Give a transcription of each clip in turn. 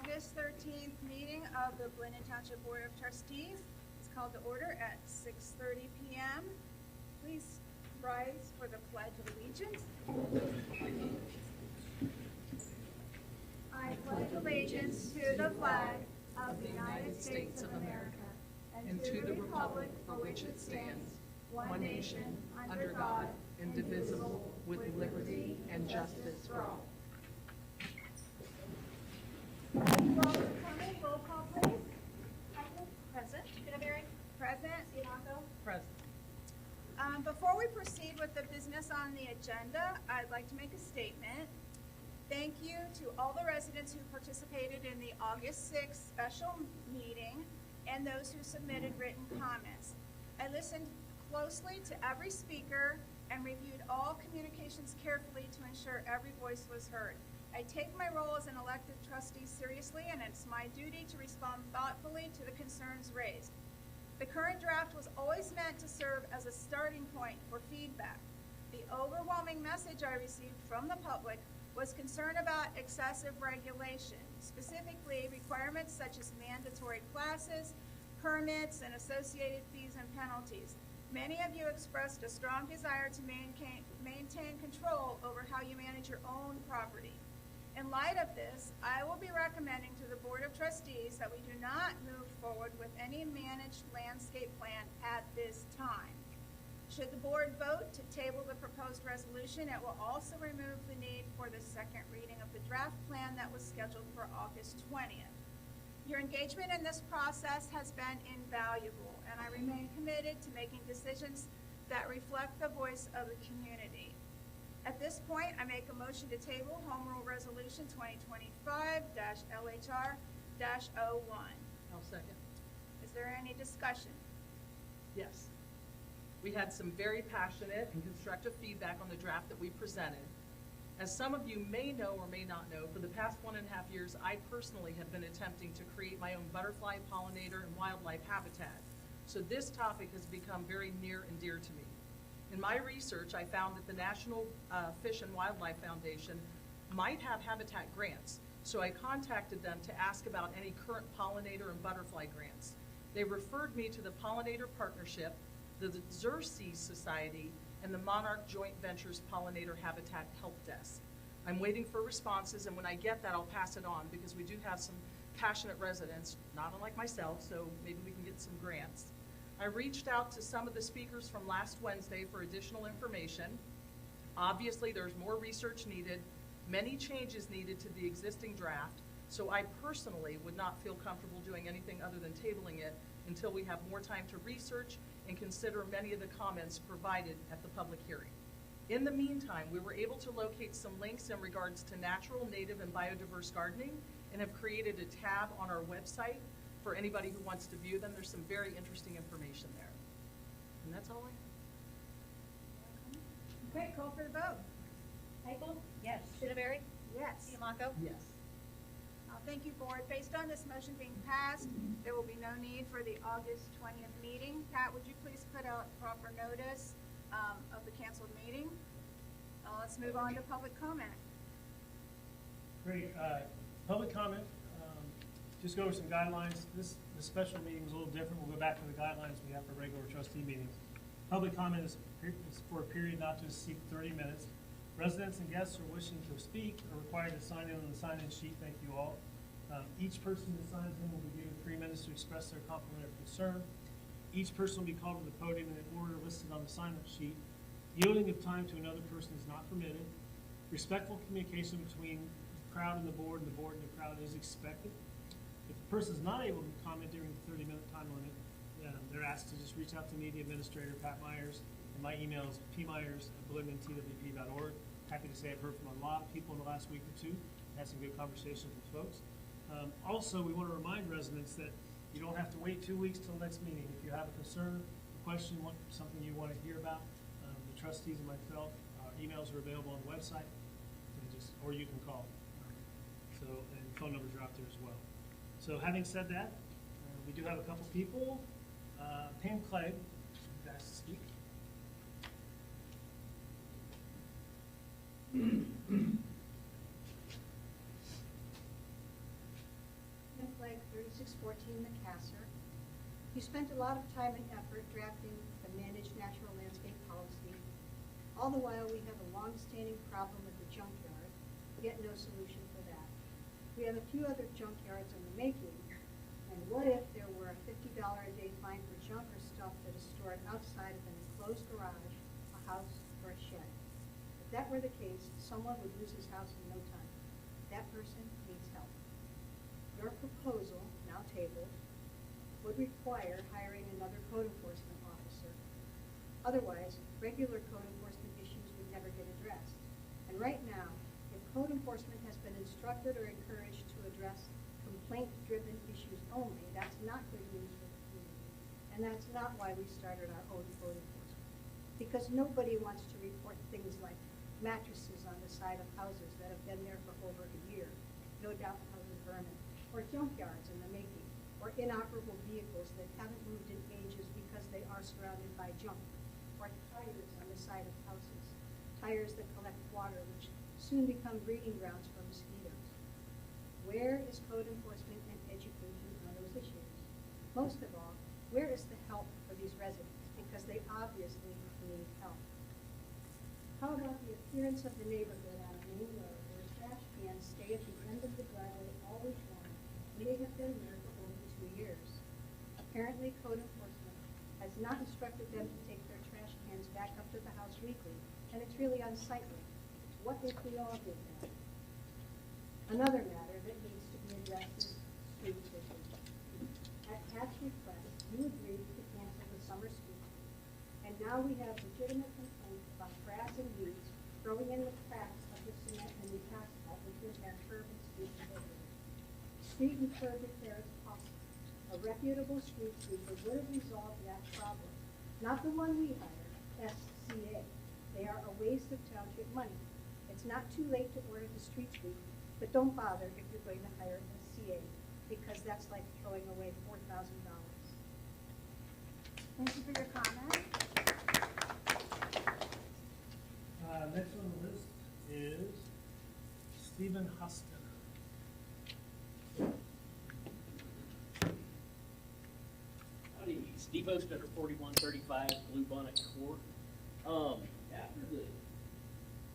August 13th meeting of the Blendon Township Board of Trustees is called to order at 6:30 p.m. Please rise for the Pledge of Allegiance. I pledge allegiance to the flag of the United States of America and to the republic for which it stands, one nation, under God, indivisible, with liberty and justice for all. Roll call, please. Present. Present. Present. Before we proceed with the business on the agenda, I'd like to make a statement. Thank you to all the residents who participated in the August 6th special meeting and those who submitted written comments. I listened closely to every speaker and reviewed all communications carefully to ensure every voice was heard. I take my role as an elected trustee seriously, and it's my duty to respond thoughtfully to the concerns raised. The current draft was always meant to serve as a starting point for feedback. The overwhelming message I received from the public was concern about excessive regulation, specifically requirements such as mandatory classes, permits, and associated fees and penalties. Many of you expressed a strong desire to maintain control over how you manage your own property. In light of this, I will be recommending to the Board of Trustees that we do not move forward with any managed landscape plan at this time. Should the board vote to table the proposed resolution, it will also remove the need for the second reading of the draft plan that was scheduled for August 20th. Your engagement in this process has been invaluable, and I remain committed to making decisions that reflect the voice of the community. At this point, I make a motion to table Home Rule Resolution 2025-LHR-01. I'll second. Is there any discussion? Yes. We had some very passionate and constructive feedback on the draft that we presented. As some of you may know or may not know, for the past 1.5 years, I personally have been attempting to create my own butterfly, pollinator, and wildlife habitat. So this topic has become very near and dear to me. In my research, I found that the National Fish and Wildlife Foundation might have habitat grants. So I contacted them to ask about any current pollinator and butterfly grants. They referred me to the Pollinator Partnership, the Xerces Society, and the Monarch Joint Ventures Pollinator Habitat Help Desk. I'm waiting for responses, and when I get that, I'll pass it on because we do have some passionate residents, not unlike myself, so maybe we can get some grants. I reached out to some of the speakers from last Wednesday for additional information. Obviously, there's more research needed, many changes needed to the existing draft, so I personally would not feel comfortable doing anything other than tabling it until we have more time to research and consider many of the comments provided at the public hearing. In the meantime, we were able to locate some links in regards to natural, native, and biodiverse gardening and have created a tab on our website for anybody who wants to view them. There's some very interesting information there. And that's all I have. Okay, call for the vote. Heickel? Yes. Chidaberry? Yes. Giamacco? Yes. Thank you, Board. Based on this motion being passed, there will be no need for the August 20th meeting. Pat, would you please put out proper notice of the canceled meeting? Let's move on to public comment. Great. Public comment. Just go over some guidelines. This special meeting is a little different. We'll go back to the guidelines we have for regular trustee meetings. Public comment is for a period not to exceed 30 minutes. Residents and guests who are wishing to speak are required to sign in on the sign-in sheet. Thank you all. Each person that signs in will be given 3 minutes to express their compliment or concern. Each person will be called to the podium in the order listed on the sign-up sheet. Yielding of time to another person is not permitted. Respectful communication between the crowd and the board and the crowd is expected. If the person is not able to comment during the 30-minute time limit, they're asked to just reach out to me, the administrator, Pat Myers, and my email is pmyers@blendentwp.org. Happy to say I've heard from a lot of people in the last week or two. Had some good conversations with folks. Also, we want to remind residents that you don't have to wait 2 weeks till the next meeting. If you have a concern, a question, something you want to hear about, the trustees and myself, emails are available on the website, or you can call. And phone numbers are out there as well. So having said that, we do have a couple people. Pam Clegg, asked to speak. 14 Macassar. You spent a lot of time and effort drafting the managed natural landscape policy. All the while, we have a long-standing problem with the junkyard, yet no solution for that. We have a few other junkyards in the making, and what if there were a $50 a day fine for junk or stuff that is stored outside of an enclosed garage, a house, or a shed? If that were the case, someone would lose his house in no time. That person needs help. Your proposal, now tabled, would require hiring another code enforcement officer. Otherwise, regular code enforcement issues would never get addressed. And right now, if code enforcement has been instructed or encouraged to address complaint-driven issues only, that's not good news for the community. And that's not why we started our own code enforcement. Because nobody wants to report things like mattresses on the side of houses that have been there for over a year, no doubt because of vermin, or junkyards in the making, or inoperable vehicles that haven't moved in ages because they are surrounded by junk, or tires on the side of houses, tires that collect water which soon become breeding grounds for mosquitoes. Where is code enforcement and education on those issues? Most of all, where is the help for these residents? Because they obviously need help. How about the appearance of the neighborhood on a main road where trash cans stay at the end of the driveway all week long? They have been there for over 2 years. Apparently, code enforcement has not instructed them to take their trash cans back up to the house weekly, and it's really unsightly. What if we all did that? Another matter that needs to be addressed is street sweeping. At Pat's request, you agreed to cancel the summer school, and now we have legitimate complaints about grass and weeds growing in the cracks of the cement and the asphalt, which impact curb and street behavior. Street and curb repair is possible. A reputable street sweeper would have resolved that problem. Not the one we hire, SCA. They are a waste of township money. It's not too late to order the street sweep, but don't bother if you're going to hire SCA, because that's like throwing away $4,000. Thank you for your comment. Next on the list is Stephen Huston. Howdy, Steve Ostetter, 4135 Blue Bonnet Court. After the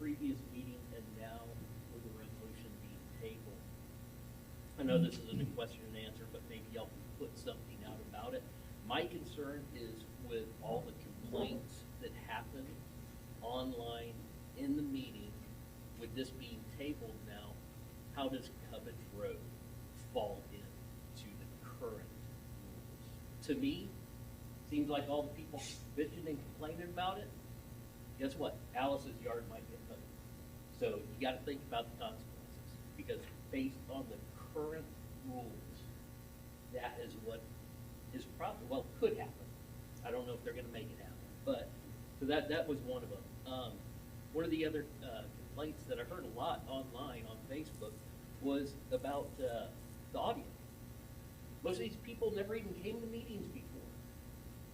previous meeting and now with the resolution being tabled, I know this isn't a question and answer, but maybe y'all can put something out about it. My concern is with all the complaints that happen online in the meeting, with this being tabled now, how does Cubbage Road fall into the current rules? To me, seems like all the people bitching and complaining about it, guess what? Alice's yard might get mowed. So you gotta think about the consequences, because based on the current rules, that is what is probably, well, could happen. I don't know if they're gonna make it happen, but, so that was one of them. One of the other complaints that I heard a lot online on Facebook was about the audio. Most of these people never even came to meetings before.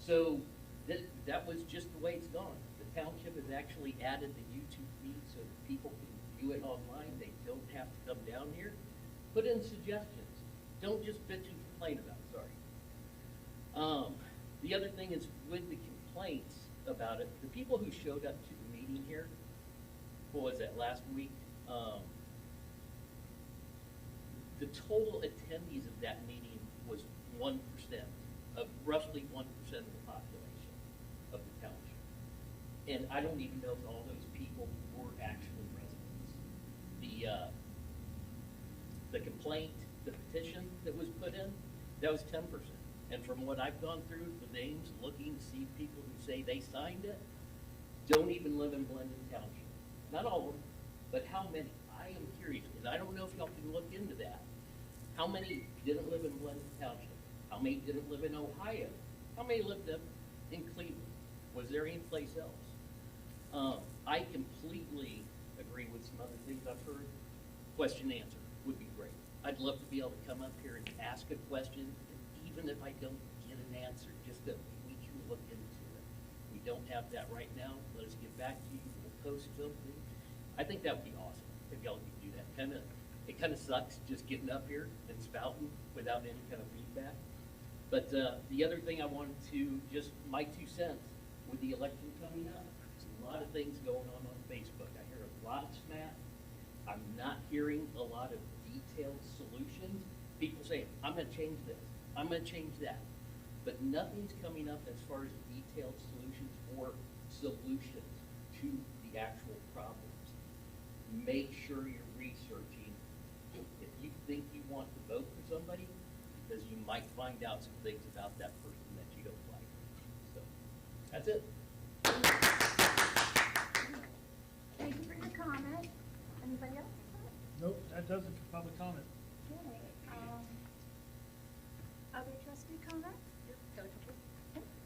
So that was just the way it's gone. The township has actually added the YouTube feed so that people can view it online. They don't have to come down here. Put in suggestions. Don't just bitch and complain about it, sorry. The other thing is with the complaints about it, the people who showed up to the meeting here, what was that, last week? The total attendees of that meeting was 1%, of roughly 1% of the population of the township. And I don't even know if all those people were actually residents. The complaint, the petition that was put in, that was 10%. And from what I've gone through, the names, looking to see people who say they signed it, don't even live in Blendon Township. Not all of them, but how many? I am curious, because I don't know if y'all can look into that. How many didn't live in Blendon Township? How many didn't live in Ohio? How many lived up in Cleveland? Was there any place else? I completely agree with some other things I've heard. Question answer would be great. I'd love to be able to come up here and ask a question, and even if I don't get an answer, just that we can look into it. We don't have that right now. Let us get back to you. We'll post something. I think that would be awesome if y'all could do that. Kind of It kind of sucks just getting up here and spouting without any kind of feedback. But the other thing I wanted to, just my 2 cents, with the election coming up, there's a lot of things going on Facebook. I hear a lot of smack. I'm not hearing a lot of detailed solutions. People saying, I'm gonna change this, I'm gonna change that. But nothing's coming up as far as detailed solutions or solutions to the actual problems. Make sure you're researching. If you think you want to vote for somebody, because you might find out some things about that person that you don't like. So, that's it. Thank you for your comment. Anybody else? Nope, that does it for public comment. Okay, other trustee comments? Got a couple?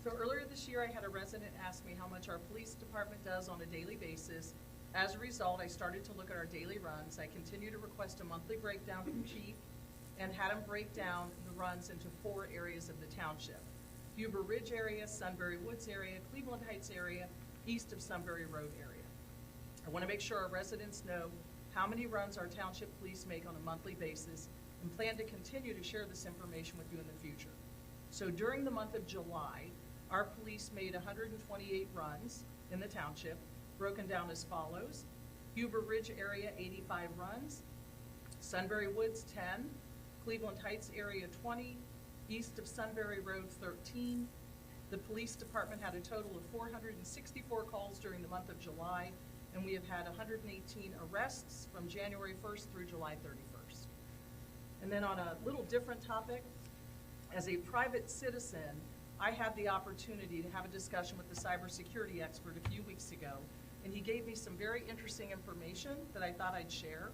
So earlier this year, I had a resident ask me how much our police department does on a daily basis. As a result, I started to look at our daily runs. I continue to request a monthly breakdown from chief and had him break down the runs into 4 areas of the township: Huber Ridge area, Sunbury Woods area, Cleveland Heights area, east of Sunbury Road area. I want to make sure our residents know how many runs our township police make on a monthly basis and plan to continue to share this information with you in the future. So during the month of July, our police made 128 runs in the township, broken down as follows: Huber Ridge area, 85 runs, Sunbury Woods, 10, Cleveland Heights area, 20, east of Sunbury Road, 13. The police department had a total of 464 calls during the month of July, and we have had 118 arrests from January 1st through July 31st. And then on a little different topic, as a private citizen, I had the opportunity to have a discussion with the cybersecurity expert a few weeks ago, and he gave me some very interesting information that I thought I'd share.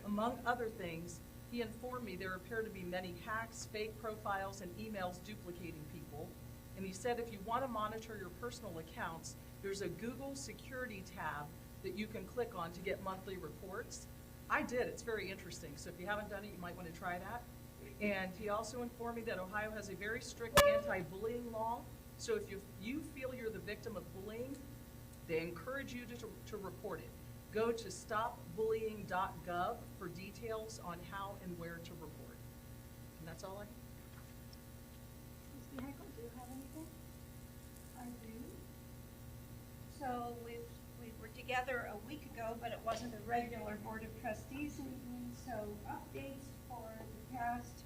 Among other things, he informed me there appear to be many hacks, fake profiles, and emails duplicating people. And he said if you want to monitor your personal accounts, there's a Google security tab that you can click on to get monthly reports. I did, it's very interesting. So if you haven't done it, you might want to try that. And he also informed me that Ohio has a very strict anti-bullying law. So if you feel you're the victim of bullying, they encourage you to report it. Go to stopbullying.gov for details on how and where to report. And that's all I have. Trustee Heichel, do you have anything? I do. So we were together a week ago, but it wasn't a regular Board of Trustees meeting, so updates for the past,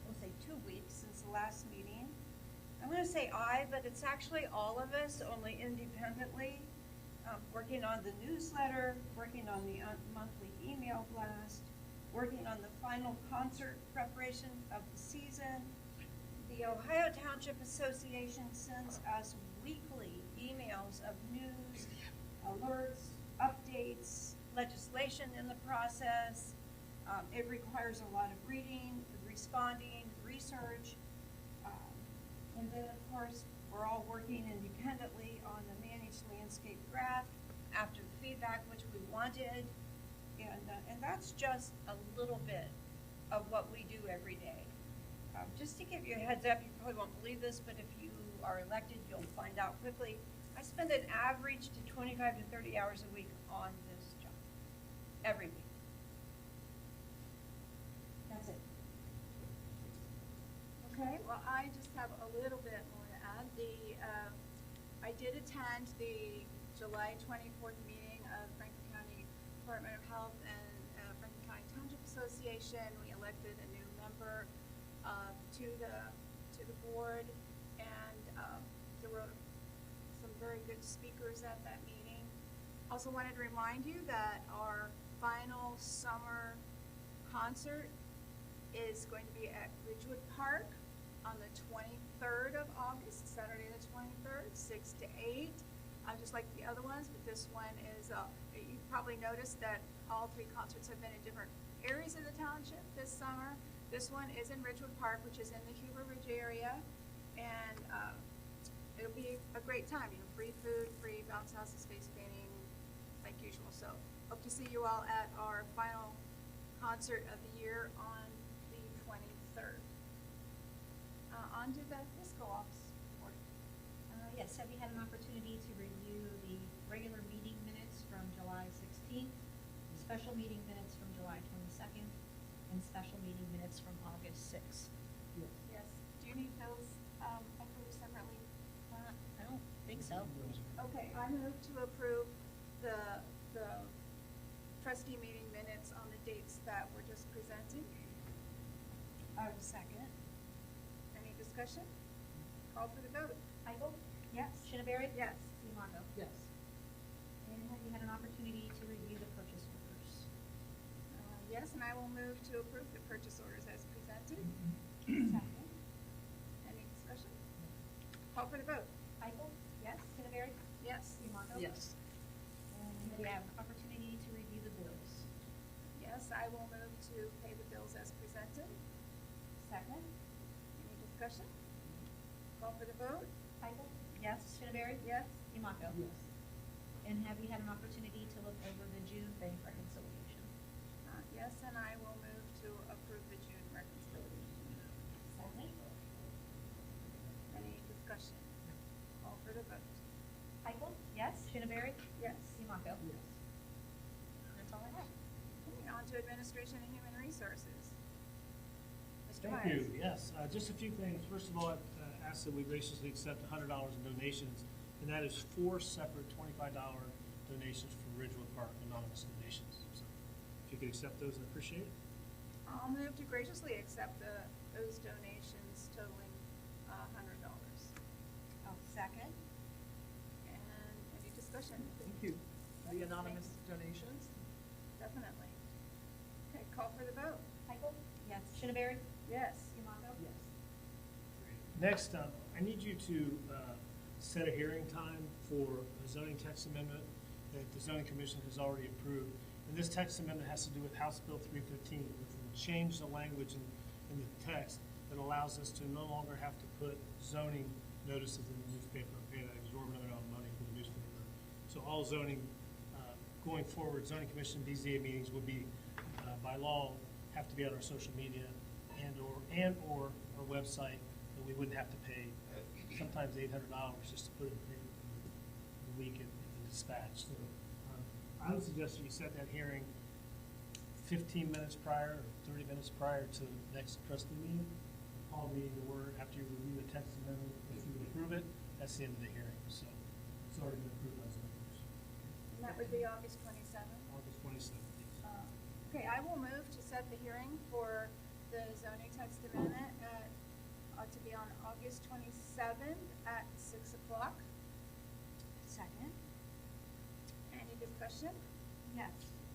we'll say 2 weeks since the last meeting. I'm gonna say I, but it's actually all of us, only independently. Working on the newsletter, working on the monthly email blast, working on the final concert preparation of the season. The Ohio Township Association sends us weekly emails of news, alerts, updates, legislation in the process. It requires a lot of reading, responding, research. And then, of course, we're all working independently on the managed landscape draft after the feedback, which we wanted. And that's just a little bit of what we do every day. Just to give you a heads up, you probably won't believe this, but if you are elected, you'll find out quickly. I spend an average to 25 to 30 hours a week on this job, every week. That's it. Okay, well, I just have a little bit more to add. I did attend the July 24th meeting of Franklin County Department of Health and Franklin County Township Association. We elected a new member to the board, and there were some very good speakers at that meeting. Also wanted to remind you that our final summer concert is going to be at Ridgewood Park on the 23rd of August, Saturday the 23rd, 6 to 8. Just like the other ones, but this one is, you probably noticed that all 3 concerts have been in different areas of the township this summer. This one is in Ridgewood Park, which is in the Huber Ridge area, and it'll be a great time. You know, free food, free bounce houses, face painting, like usual. So hope to see you all at our final concert of the year on the 23rd. On to the fiscal office report. Yes, have you had an opportunity to review the regular meeting minutes from July 16th, the special meeting minutes from July and special meeting minutes from August 6th. Yes. Do you need those approved separately? I don't think so. Okay, I move to approve the trustee meeting minutes on the dates that were just presented. I will second. Any discussion? Call for the vote. Michael? Yes. Shinaberry? Yes. Demoto? Yes. And have you had an opportunity to review the purchase orders? Yes, and I will move to approve the purchase orders as presented. Second. Any discussion? Call for the vote. Michael? Yes. Shinaberry? Yes. Demoto? Yes. And have you had an opportunity to review the bills? Yes, I will move to pay the bills as presented. Second. Any discussion? Call for the vote. Michael? Yes. Shinaberry? Yes. Demoto? Yes. And have you had an opportunity to look over the June bank reconciliation? Yes, and I will move to approve the June reconciliation. Second. Any discussion? Call for the vote. Michael? Yes. Shinaberry? Yes. Demoto? Yes. That's all I have. Okay, on to Administration and Human Resources. Mr. Thank Myers. you, yes. Just a few things. First of all, I ask that we graciously accept $100 in donations, and that is 4 separate $25 donations from Ridgewood Park, anonymous donations. So if you could accept those, I'd appreciate it. I'll move to graciously accept those donations totaling $100. I'll second. And any discussion? Thank you. The anonymous donations? Definitely. Okay, call for the vote. Michael? Yes. Shinaberry? Yes. Demoto? Yes. Next, I need you to set a hearing time for a zoning text amendment that the zoning commission has already approved. And this text amendment has to do with House Bill 315, which will change the language in the text that allows us to no longer have to put zoning notices in the newspaper and pay that exorbitant amount of money for the newspaper. So all zoning, going forward, zoning commission BZA meetings would be, by law, have to be on our social media and/or our website, but we wouldn't have to pay sometimes $800 just to put it in the week in the dispatch. So I would suggest that you set that hearing 15 minutes prior or 30 minutes prior to the next trustee meeting. Call the meeting to order after you review the text amendment. If you approve it, that's the end of the hearing. So it's already been approved by zoning commission. And that would be August 27th. August 27th. Okay, I will move to set the hearing for the zoning text amendment to be on August 27th at 6 o'clock. Second. Any discussion? Yes,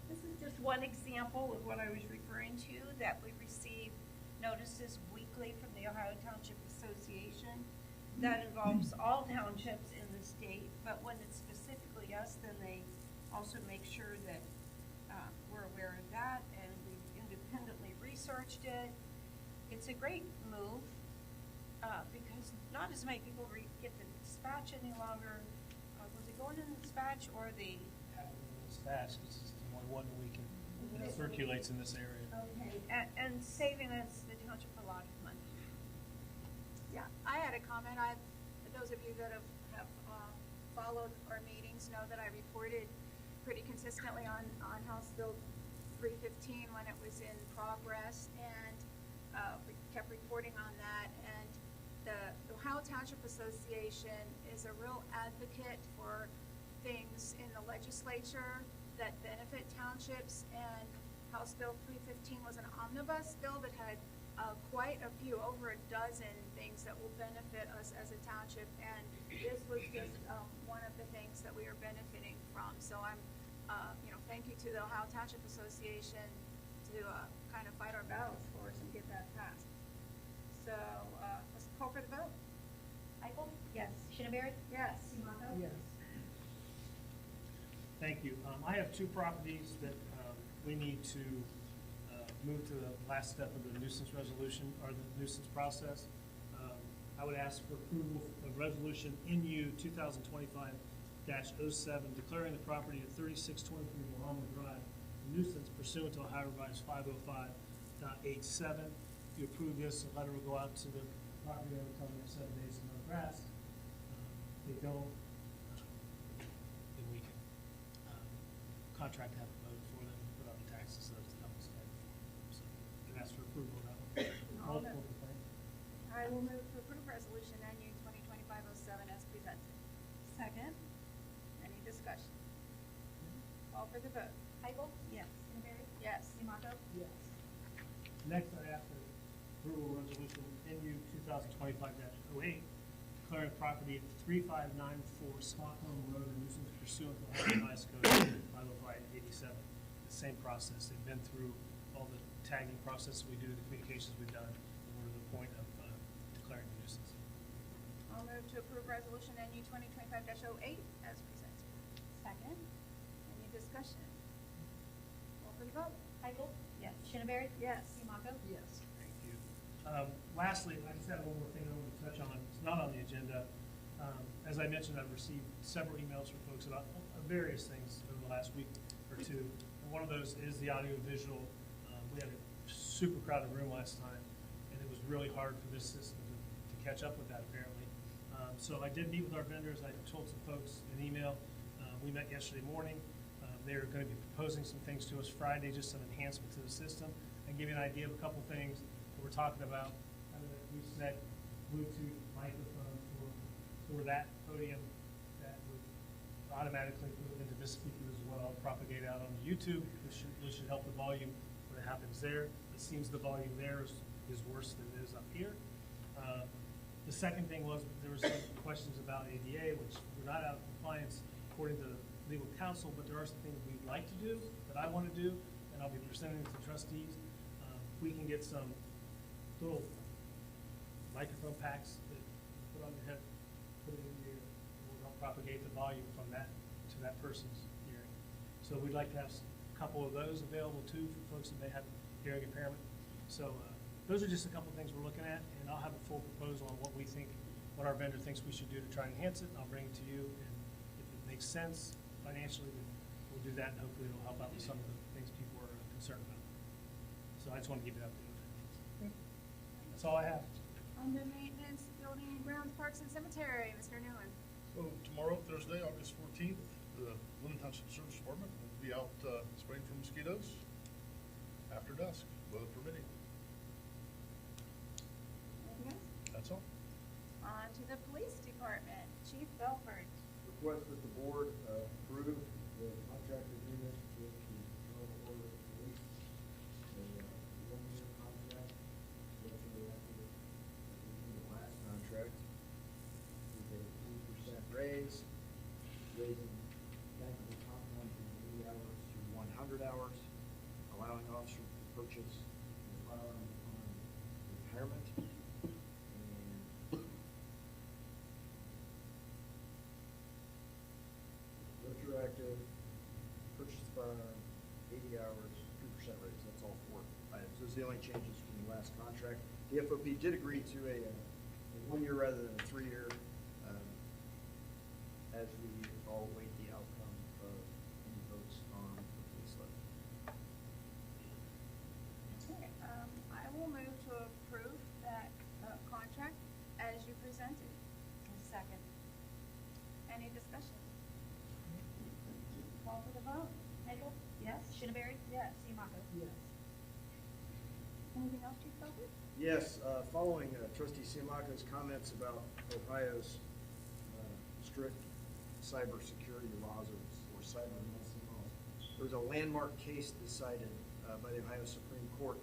this is just one example of what I was referring to, that we receive notices weekly from the Ohio Township Association. That involves all townships in the state, but when it's specifically us, then they also make sure that we're aware of that, and we've independently researched it. It's a great move, because not as many people get the dispatch any longer. Was it going in the dispatch or the? Dispatch is just the only one that we can, that circulates in this area. Okay, and saving us, the township, a lot of money. Yeah, I had a comment. Those of you that have followed our meetings know that I reported pretty consistently on House Bill 315 when it was in progress, and we kept reporting on that. And the Ohio Township Association is a real advocate for things in the legislature that benefit townships, and House Bill 315 was an omnibus bill that had quite a few, over a dozen things that will benefit us as a township, and this was just one of the things that we are benefiting from. So I'm, thank you to the Ohio Township Association to kind of fight our battles for us and get that passed. So let's call for the vote. Michael? Yes. Shinaberry? Yes. Demoto? Yes. Thank you. I have 2 properties that we need to move to the last step of the nuisance resolution, or the nuisance process. I would ask for approval of resolution NU 2025-07, declaring the property at 3623 Bahama Drive a nuisance pursuant to Ohio Revised 505.87. If you approve this, a letter will go out to the property owner telling them 7 days to no grass. If they don't, then we can contract to have it mowed for them, put on the taxes so that it's help us pay for them. So Call for the vote. Heigl? Yes. Canterbury? Yes. Samato? Yes. Next, I ask for approval of resolution NU 2025-08, declaring property at 3594 Stockholm Road a nuisance pursuant to Ohio Revised Code 505-87. The same process. They've been through all the tagging process we do, the communications we've done, and we're to the point of declaring the nuisance. I'll move to approve resolution NU 2025-08 as presented. Second. Any discussion? Call for the vote. Heigl? Yes. Canterbury? Yes. Samato? Yes. Thank you. Lastly, I just have one more thing I want to touch on. It's not on the agenda. As I mentioned, I've received several emails from folks about various things over the last week or two. And one of those is the audio-visual. We had a super crowded room last time, and it was really hard for this system to catch up with that, apparently. So I did meet with our vendors. I told some folks an email. We met yesterday morning. They're going to be proposing some things to us Friday, just some enhancement to the system, and give you an idea of a couple things that we're talking about. We set Bluetooth microphone for that podium that would automatically put into this speaker as well, propagate out on YouTube. This should help the volume when it happens there. It seems the volume there is worse than it is up here. The second thing was there were some questions about ADA, which we're not out of compliance according to legal counsel, but there are some things we'd like to do, that I want to do, and I'll be presenting to trustees. We can get some little microphone packs that you put on your head, put it in your ear, and will help propagate the volume from that to that person's hearing. So we'd like to have a couple of those available too for folks that may have hearing impairment. So those are just a couple of things we're looking at, and I'll have a full proposal on what we think, what our vendor thinks we should do to try and enhance it. I'll bring it to you, and if it makes sense financially, then we'll do that, and hopefully it'll help out with some of the things people are concerned about. So I just want to give you that update. That's all I have. Under maintenance, building, grounds, parks, and cemetery, Mr. Newland. So tomorrow, Thursday, August 14th, the Linden Township Service Department will be out spraying for mosquitoes after dusk, weather permitting. Anything else? That's all. On to the police department, Chief Belford. Request that the board approve the contract agreement with the Internal Order of Police. A one-year contract, retroactive to the last contract. We get a 3% raise, raising bankable comp time from 80 hours to 100 hours, allowing officers to purchase the firearm upon retirement. Retroactive, purchase firearm, 80 hours, 2% raise, that's all four items. Those are the only changes from the last contract. The FOP did agree to a 1 year rather than a 3 year, as we all await the outcome of any votes on the police levy. Okay, I will move to approve that contract as you presented. Second. Any discussion? Call for the vote. Heigl? Yes. Canterbury? Yes. Samato? Yes. Anything else, Chief Belford? Yes, following Trustee Siamako's comments about Ohio's strict cybersecurity laws or cyber medicine laws, there was a landmark case decided by the Ohio Supreme Court.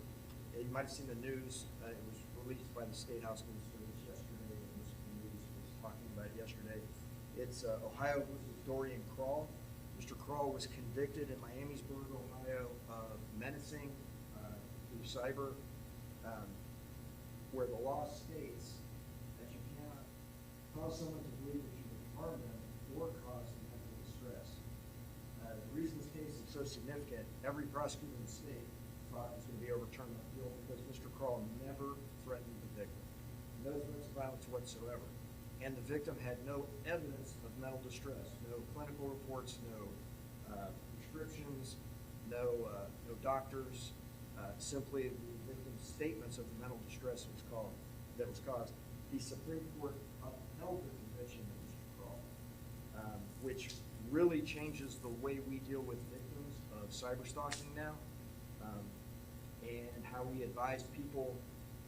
You might have seen the news. It was released by the State House News Service yesterday, and this news was talking about it yesterday. It's Ohio versus Dorian Krall. Mr. Krall was convicted in Miamisburg, Ohio, of menacing through cyber, where the law states that you cannot cause someone to believe that you would harm them or cause them mental distress. The reason this case is so significant, every prosecutor in the state thought it was going to be overturned on appeal because Mr. Krall never threatened the victim. No threats of violence whatsoever. And the victim had no evidence of mental distress, no clinical reports, no prescriptions, no doctors, simply the victim's statements of the mental distress that was caused. The Supreme Court upheld the conviction of Mr. Krall, which really changes the way we deal with victims of cyberstalking now, and how we advise people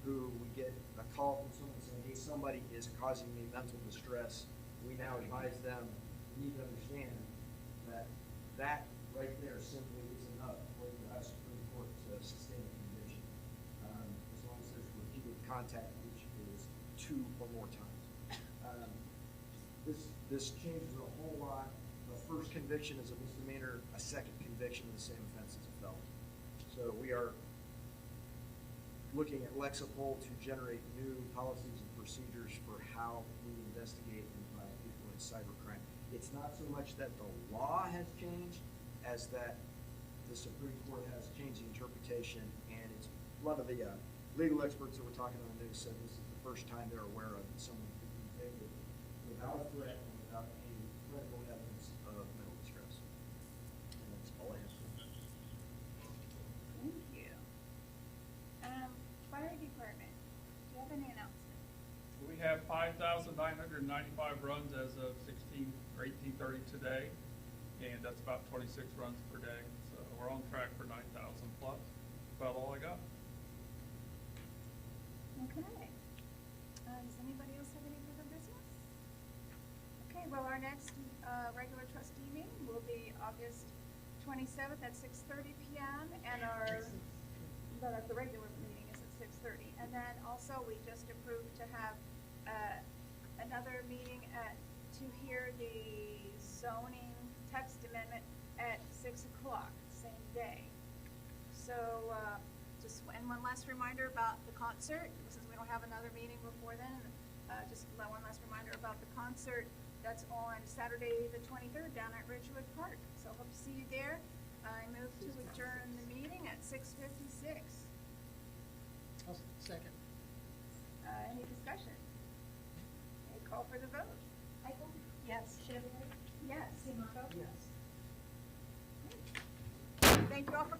who we get a call from someone saying, hey, somebody is causing me mental distress. We now advise them, you need to understand that right there simply is enough for the Ohio Supreme Court to sustain a conviction. As long as there's repeated contact, which is 2 or more times. This changes a whole lot. The first conviction is a misdemeanor, a second conviction of the same offense is a felony. So we are looking at Lexapol to generate new policies and procedures for how we investigate and find people in cybercrime. It's not so much that the law has changed as that the Supreme Court has changed the interpretation, and it's a lot of the legal experts that were talking on the news said this is the first time they're aware of someone being convicted without a threat and without any credible evidence of mental distress. And that's all I have. Thank you. Fire department, do you have any announcements? We have 5,995 runs as of 16 or 18:30 today, and that's about 26 runs per day. So we're on track for 9,000 plus. About all I got. Okay. Does anybody else have any further business? Okay, well, our next regular trustee meeting will be August 27th at 6:30 p.m. and the regular meeting is at 6:30. And then also, we just approved to have another meeting to hear the zoning text amendment at 6 o'clock, same day. So, and one last reminder about the concert, since we don't have another meeting before then, just one last reminder about the concert that's on Saturday the 23rd down at Ridgewood Park. So hope to see you there. I move to adjourn the meeting at 6:56. Second. Any discussion? Okay, call for the vote. Eichel? Yes. Chevrolet? Yes. Simoto? Yes. Thank you all for